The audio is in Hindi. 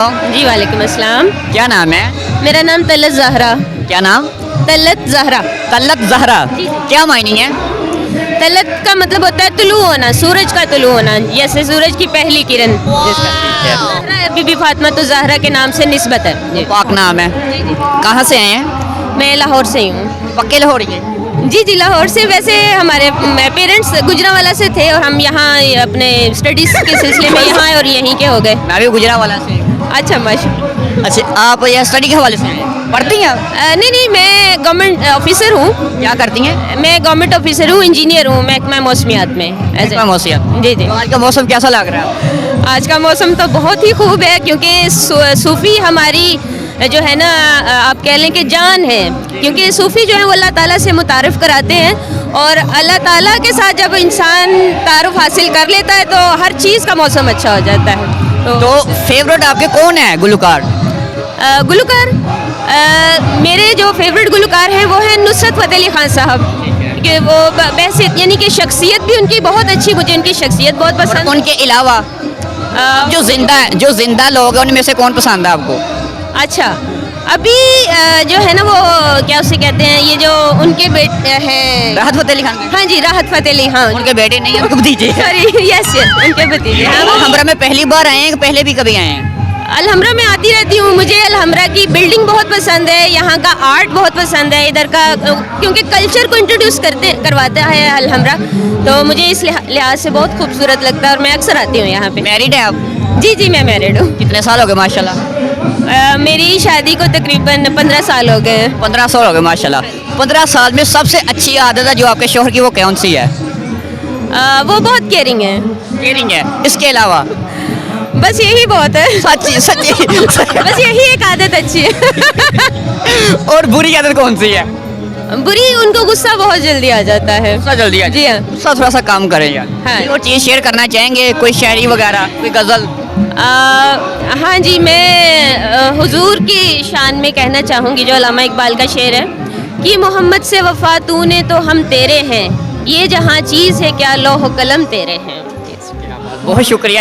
जी वालेकुम अस्सलाम। क्या नाम है? मेरा नाम तलत ज़हरा। क्या नाम? तलत ज़हरा। तलत ज़हरा। जी। क्या मायने है? तलत का मतलब होता है तुलू होना, सूरज का तुलू होना, जैसे सूरज की पहली किरण जिसका। ज़हरा बीबी फातिमा तो ज़हरा के नाम से निस्बत है। जी। पाक नाम है। जी जी। कहाँ से आए हैं? मैं लाहौर से ही हूँ। पक्के लाहौरी हैं? जी जी, लाहौर से। वैसे हमारे पेरेंट्स गुजरांवाला से थे और हम यहाँ अपने स्टडीज़ के सिलसिले में यहाँ आए और यहीं के हो गए। मैं भी गुजरांवाला से हूँ। अच्छा माशा। अच्छा, आप यह स्टडी के हवाले से हैं? पढ़ती हैं आप? नहीं नहीं, मैं गवर्नमेंट ऑफिसर हूँ। क्या करती हैं? मैं गवर्नमेंट ऑफिसर हूँ, इंजीनियर हूँ महकमा मौसमियात में। महकमा मौसमियात। जी जी। तो आज का मौसम कैसा लग रहा है? आज का मौसम तो बहुत ही खूब है, क्योंकि सूफ़ी हमारी जो है ना, आप कह लें कि जान है। क्योंकि सूफ़ी जो है वो अल्लाह ताला से मुतारफ़ कराते हैं, और अल्लाह ताला के साथ जब इंसान तारुफ हासिल कर लेता है तो हर चीज़ का मौसम अच्छा हो जाता है। तो फेवरेट आपके कौन है गुलकार? गुलकार, मेरे जो फेवरेट गुलकार हैं वो हैं नुसरत फ़तेह अली खान साहब। कि वो बहसियत यानी कि शख्सियत भी उनकी बहुत अच्छी, मुझे उनकी शख्सियत बहुत पसंद। उनके अलावा जो जिंदा लोग हैं उनमें से कौन पसंद है आपको? अच्छा, अभी जो है ना वो क्या उसे कहते हैं, ये जो उनके बेटे हैं, राहत फ़तेह अली खान। हाँ जी, राहत फ़तेह अली। हाँ, उनके बेटे नहीं है, उनके भतीजे। सॉरी, यस यस, उनके भतीजे। हाँ, हमरा में पहली बार आए हैं, पहले भी कभी आए हैं? अलहमरा में आती रहती हूँ। मुझे अलहमरा की बिल्डिंग बहुत पसंद है, यहाँ का आर्ट बहुत पसंद है, इधर का, क्योंकि कल्चर को इंट्रोड्यूस करवाता है अलहमरा, तो मुझे इस लिहाज से बहुत खूबसूरत लगता है और मैं अक्सर आती हूँ यहाँ पे। मैरिड है आप? जी जी, मैं मैरिड हूँ। कितने साल हो गए माशाल्लाह? मेरी शादी को तकरीबन 15 साल हो गए हैं। 15 साल हो गए माशाल्लाह। 15 साल में सबसे अच्छी आदत है जो आपके शौहर की, वो कौन सी है? वो बहुत केयरिंग है। केयरिंग है। इसके अलावा? बस यही बहुत है। सच्ची सच्ची बस यही एक आदत अच्छी है। और बुरी आदत कौन सी है? बुरी, उनको गुस्सा बहुत जल्दी आ जाता है। गुस्सा जल्दी आ जी हाँ। गुस्सा थोड़ा सा काम करें यार। हाँ। कोई और चीज़ शेयर करना चाहेंगे? कोई शायरी वगैरह, कोई गज़ल? हाँ जी, मैं हुजूर की शान में कहना चाहूँगी, जो अल्लामा इकबाल का शेर है कि मोहम्मद से वफ़ा तूने तो हम तेरे हैं, ये जहाँ चीज़ है क्या लौह कलम तेरे हैं। बहुत शुक्रिया।